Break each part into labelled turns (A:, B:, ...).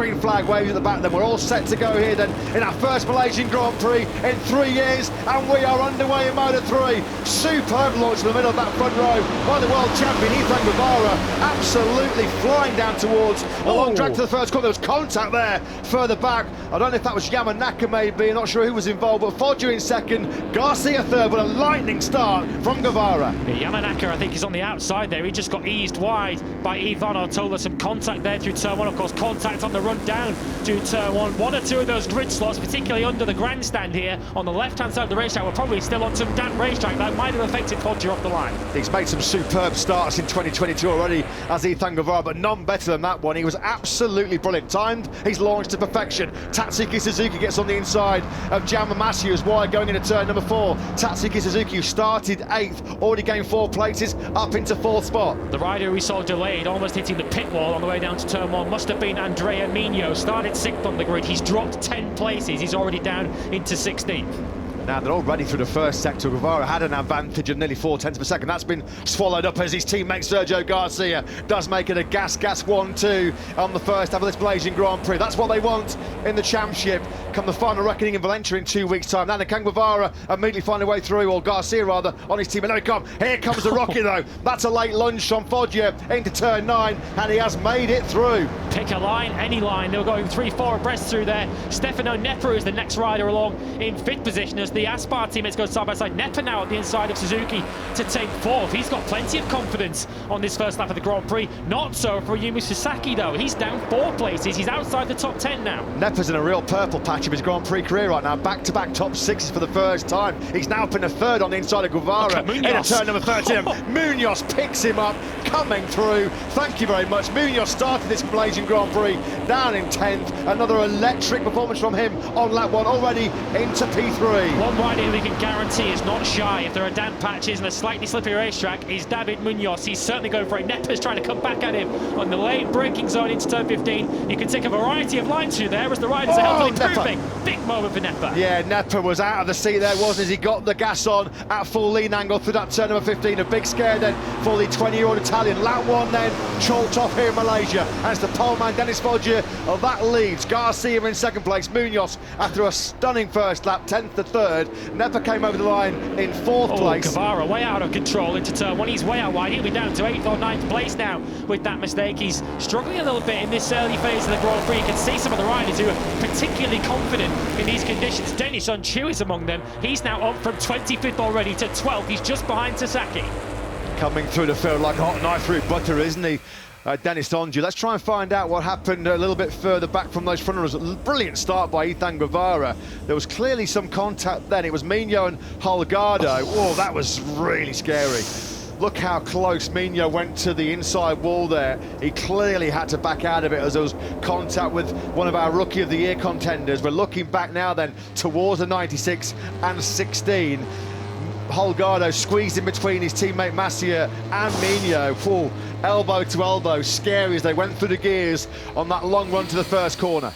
A: green flag waving at the back. Then we're all set to go here then in our first Malaysian Grand Prix in 3 years, and we are underway in Moto3. Superb launch in the middle of that front row by the world champion Izan Guevara, absolutely flying down towards a long drag to the first corner. There was contact there further back. I don't know if that was Yamanaka maybe, I'm not sure who was involved, but Foggia in second, Garcia third, with a lightning start from Guevara.
B: Yeah, Yamanaka, I think, is on the outside there. He just got eased wide by Ivan Artola. Some contact there through turn one, of course, contact on the run down to turn one. One or two of those grid slots, particularly under the grandstand here on the left-hand side of the racetrack, were probably still on some damp racetrack. That might have affected Foggia off the line.
A: He's made some superb starts in 2022 already as Izan Guevara, but none better than that one. He was absolutely brilliant. Timed, he's launched to perfection. Tatsuki Suzuki gets on the inside of Yamamatsu, who's wide going into turn number 4. Tatsuki Suzuki, who started 8th, already gained 4 places, up into 4th spot.
B: The rider we saw delayed, almost hitting the pit wall on the way down to turn 1, must have been Andrea Mino. Started 6th on the grid. He's dropped 10 places. He's already down into 16th.
A: Now they're already through the first sector. Guevara had an advantage of nearly 4/10 of a second. That's been swallowed up as his teammate Sergio Garcia does make it a gas 1-2 on the first half of this Malaysian Grand Prix. That's what they want in the championship come the final reckoning in Valencia in 2 weeks' time. Now can Guevara immediately find a way through, or Garcia rather, on his team. And here comes the rocket though. That's a late lunge from Foggia into turn 9, and he has made it through.
B: Pick a line, any line. They were going 3-4 abreast through there. Stefano Nepa is the next rider along in 5th position as the Aspar teammates go side by side. Nepa now at the inside of Suzuki to take 4th. He's got plenty of confidence on this first lap of the Grand Prix. Not so for Yumi Sasaki though. He's down 4 places. He's outside the top 10 now.
A: Nepa's in a real purple patch of his Grand Prix career right now. Back-to-back top 6s for the first time. He's now up in the 3rd on the inside of Guevara in a turn number 13. Munoz picks him up, coming through. Thank you very much. Munoz started this Malaysian Grand Prix down in 10th. Another electric performance from him on lap 1, already into P3.
B: One rider who we can guarantee is not shy if there are damp patches and a slightly slippery racetrack is David Munoz. He's certainly going for it. Nepa's trying to come back at him on the late braking zone into turn 15. You can take a variety of lines through there as the riders are healthily improving. Big moment for Nepa.
A: Yeah, Nepa was out of the seat there, wasn't he? He got the gas on at full lean angle through that turn number 15. A big scare then for the 20-year-old Italian. Lap 1 then chalked off here in Malaysia as the pole man Dennis Foggia that leads. Garcia in 2nd place. Munoz after a stunning first lap, 10th to 3rd. Nepa came over the line in 4th place.
B: Guevara way out of control into turn 1. He's way out wide. He'll be down to 8th or 9th place now with that mistake. He's struggling a little bit in this early phase of the Grand Prix. You can see some of the riders who are particularly confident in these conditions. Dennis Onchu is among them. He's now up from 25th already to 12th. He's just behind Sasaki.
A: Coming through the field like a hot knife through butter, isn't he? Dennis Onju. Let's try and find out what happened a little bit further back from those front runners. Brilliant start by Izan Guevara. There was clearly some contact then. It was Mino and Holgado. Oh, that was really scary. Look how close Mino went to the inside wall there. He clearly had to back out of it as there was contact with one of our Rookie of the Year contenders. We're looking back now then towards the 96 and 16. Holgado squeezed in between his teammate Masia and Mino. Full elbow to elbow, scary as they went through the gears on that long run to the first corner.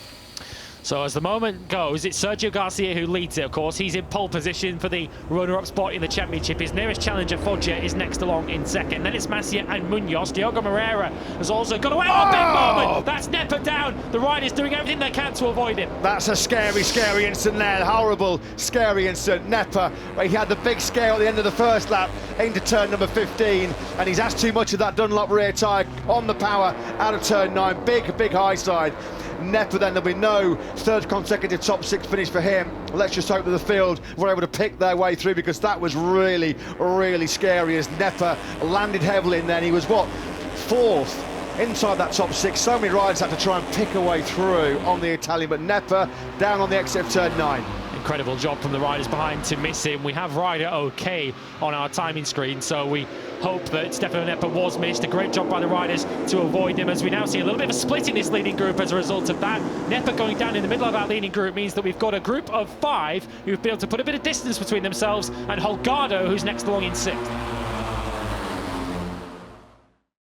B: So as the moment goes, it's Sergio Garcia who leads it, of course. He's in pole position for the runner-up spot in the championship. His nearest challenger, Foggia, is next along in 2nd. Then it's Masia and Munoz. Diogo Moreira has also got away. Oh, big moment! That's Nepa down. The riders doing everything they can to avoid him.
A: That's a scary incident there. Horrible, scary incident. Nepa, he had the big scare at the end of the first lap into turn number 15, and he's asked too much of that Dunlop rear tyre on the power out of turn 9. Big high side. Nepa then, there'll be no 3rd consecutive top 6 finish for him. Let's just hope that the field were able to pick their way through, because that was really scary as Nepa landed heavily in there. And he was, 4th inside that top 6. So many riders had to try and pick a way through on the Italian, but Nepa down on the exit of turn 9.
B: Incredible job from the riders behind to miss him. We have rider OK on our timing screen, so we hope that Stefano Nepa was missed. A great job by the riders to avoid him, as we now see a little bit of a split in this leading group as a result of that. Nepa going down in the middle of our leading group means that we've got a group of 5 who've been able to put a bit of distance between themselves and Holgado, who's next along in 6th.